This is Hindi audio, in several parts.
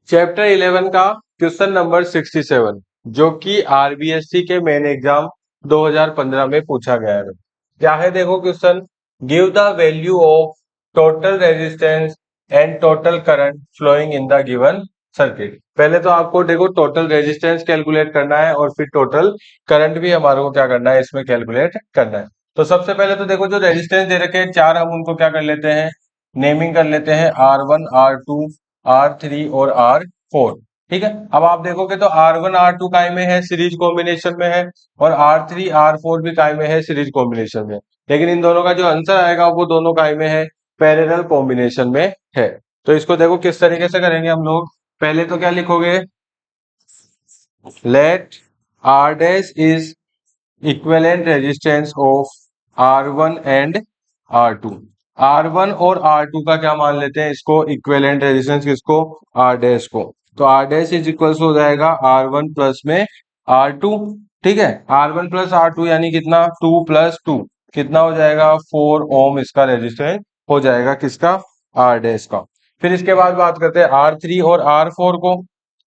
चैप्टर 11 का क्वेश्चन नंबर 67 जो कि आरबीएससी के मेन एग्जाम 2015 में पूछा गया है। क्या है देखो question, give the value of total resistance and total current flowing in the given circuit. पहले तो आपको देखो टोटल रेजिस्टेंस कैलकुलेट करना है और फिर टोटल करंट भी हमारे को क्या करना है इसमें कैलकुलेट करना है। तो सबसे पहले तो देखो जो रेजिस्टेंस दे रखे हैं चार, हम उनको क्या कर लेते हैं, नेमिंग कर लेते हैं R1 R2 R3 और R4। ठीक है, अब आप देखोगे तो R1 R2 काय में है, सीरीज कॉम्बिनेशन में है, और R3 R4 भी काय में है, सीरीज कॉम्बिनेशन में। लेकिन इन दोनों का जो आंसर आएगा वो दोनों काय में है, पैरेलल कॉम्बिनेशन में है। तो इसको देखो किस तरीके से करेंगे हम लोग। पहले तो क्या लिखोगे, let R dash is equivalent resistance of R1 and R2। R1 और R2 का क्या मान लेते हैं, इसको इक्विवेलेंट रेजिस्टेंस, किसको, R डैश को। तो R डैश इज इक्वल हो जाएगा R1 प्लस में R2। ठीक है, R1 प्लस R2 यानी कितना, 2 प्लस 2 कितना हो जाएगा, 4 ओम इसका रेजिस्टेंस हो जाएगा, किसका, R डैश का। फिर इसके बाद बात करते हैं R3 और R4 को।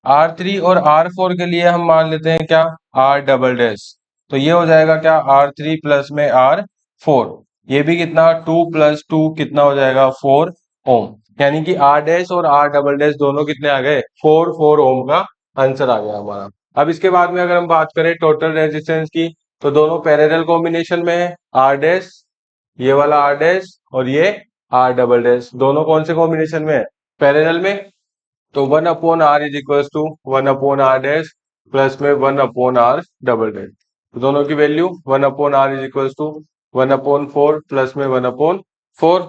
R3 और R4 के लिए हम मान लेते हैं क्या, R डबल डैश। तो ये हो जाएगा क्या, R3 प्लस में R4, ये भी कितना, 2 प्लस 2 कितना हो जाएगा, 4 ओम। यानी कि R डैश और R डबल डैश दोनों कितने आ गए, 4 ओम का आंसर आ गया हमारा। अब इसके बाद में अगर हम बात करें टोटल रेजिस्टेंस की, तो दोनों पैरेलल कॉम्बिनेशन में है, R डैश, ये वाला R डैश और ये R डबल डैश, दोनों कौन से कॉम्बिनेशन में है, पैरेलल में। तो 1/R is equal to 1/R dash plus में 1/R डबल डैश। तो दोनों की value 1/R is equal to 1/4 plus में 1/4।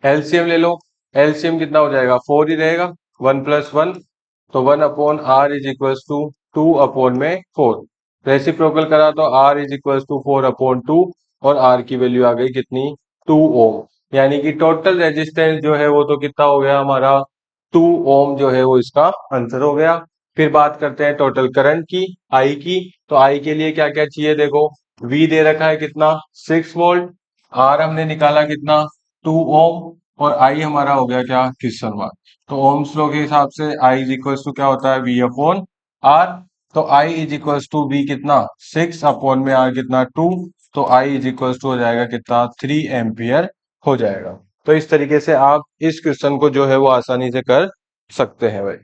एलसीएम ले लो, एलसीएम कितना हो जाएगा, 4 ही रहेगा, 1 प्लस 1। तो 1/R is equal to 2/4। Reciprocal करा तो R इज इक्वल टू 4/2 और R की वैल्यू आ गई कितनी, 2 ओम। यानी कि टोटल रेजिस्टेंस जो है वो तो कितना हो गया हमारा, 2 ओम जो है वो इसका आंसर हो गया। फिर बात करते हैं टोटल करंट की, आई की। तो आई के लिए क्या क्या चाहिए देखो, V दे रखा है कितना, 6 वोल्ट, R हमने निकाला कितना, 2 ओम, और I हमारा हो गया क्या, किसनवाट वाट। तो ओम्स लॉ के हिसाब से I इज इक्वल टू क्या होता है, V/R। तो I is equal to V कितना, 6 अपॉन में R कितना, 2। तो I इज इक्वल टू हो जाएगा कितना, 3 एम्पियर हो जाएगा। तो इस तरीके से आप इस क्वेश्चन को जो है वो आसानी से कर सकते हैं भाई।